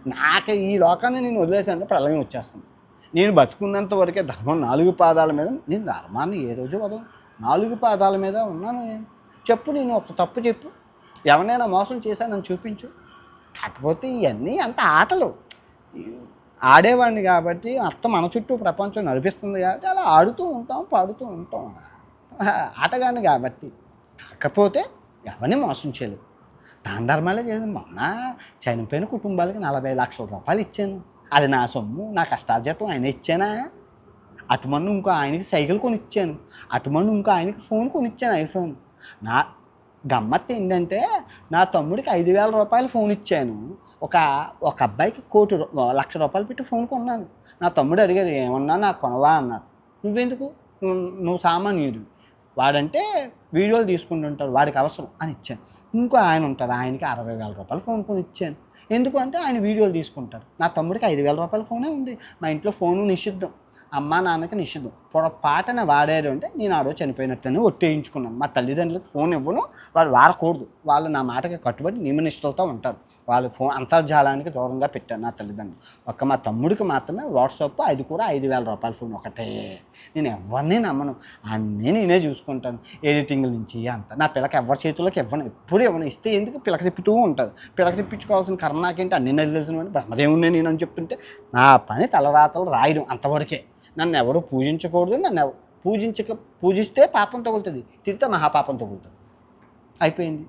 నాకు ఈ లోకాన్ని నేను వదిలేసానంటే ప్రళయం వచ్చేస్తుంది. నేను బతుకున్నంత వరకే ధర్మం 4 పాదాల మీద, నేను ధర్మాన్ని ఏ రోజు వదలను. 4 పాదాల మీద ఉన్నాను నేను. చెప్పు, నేను ఒక తప్పు చెప్పు, ఎవరినైనా మోసం చేశానని చూపించు. కాకపోతే ఇవన్నీ అంత ఆటలు ఆడేవాడిని కాబట్టి అర్థం మన చుట్టూ ప్రపంచం నడిపిస్తుంది కాబట్టి అలా ఆడుతూ ఉంటాం, పాడుతూ ఉంటాం. ఆటగాడిని కాబట్టి. కాకపోతే ఎవరిని మోసం చేయలేదు, దాన ధర్మాలే చేశాను. మొన్న చనిపోయిన కుటుంబాలకి 40 లక్షల రూపాయలు ఇచ్చాను. అది నా సొమ్ము, నా కష్టార్జితం ఆయన ఇచ్చానా? అటుమన్ను ఇంకో ఆయనకి సైకిల్ కొనిచ్చాను, అటుమన్ను ఇంకో ఆయనకి ఫోన్ కొనిచ్చాను, ఐఫోన్. నా గమ్మత్తు ఏంటంటే నా తమ్ముడికి 5,000 రూపాయలు ఫోన్ ఇచ్చాను. ఒక అబ్బాయికి 1,00,000 రూపాయలు పెట్టి ఫోన్ కొన్నాను. నా తమ్ముడు అడిగారు, ఏమన్నా నాకు కొనవా అన్నారు. నువ్వెందుకు, నువ్వు సామాన్యుడు, వాడంటే వీడియోలు తీసుకుంటుంటాడు, వాడికి అవసరం అని ఇచ్చాను. ఇంకో ఆయన ఉంటాడు, ఆయనకి 60,000 రూపాయలు ఫోన్ కొని ఇచ్చాను. ఎందుకు అంటే ఆయన వీడియోలు తీసుకుంటారు. నా తమ్ముడికి 5,000 రూపాయల ఫోనే ఉంది. మా ఇంట్లో ఫోను నిషిద్ధం, అమ్మా నాన్నకి నిషిద్ధం. పొరపాటున వాడారు అంటే నేను ఆ రోజు చనిపోయినట్లని ఒట్టేయించుకున్నాను. మా తల్లిదండ్రులకు ఫోన్ ఇవ్వను, వాళ్ళు వాడకూడదు, వాళ్ళు నా మాటకి కట్టుబడి నియమనిష్టలతో ఉంటారు. వాళ్ళు ఫోన్ అంతర్జాలానికి దూరంగా పెట్టాను నా తల్లిదండ్రులు. మా తమ్ముడికి మాత్రమే వాట్సాప్, అది కూడా 5,000 రూపాయల ఫోన్ ఒకటే. నేను ఎవరిని నమ్మను, అన్నీ నేనే చూసుకుంటాను, ఎడిటింగ్ నుంచి అంత. నా పిల్లకి ఎవరి చేతుల్లోకి ఇవ్వను, ఎప్పుడు ఇవ్వను. ఇస్తే ఎందుకు పిల్లక తిప్పుతూ ఉంటారు. పిల్లక తిప్పించుకోవాల్సిన కర్మ నాకేంటి, అన్నీ నది తెలిసిన వాడిని బ్రహ్మదేవుడిని నేను అని చెప్తుంటే నా పని తలరాతలు రాయడం అంతవరకే. నన్ను ఎవరు పూజించకూడదు, నన్ను పూజిస్తే పాపం తగులుతుంది, తిరిగితే మహాపాపం తగులుతుంది, అయిపోయింది.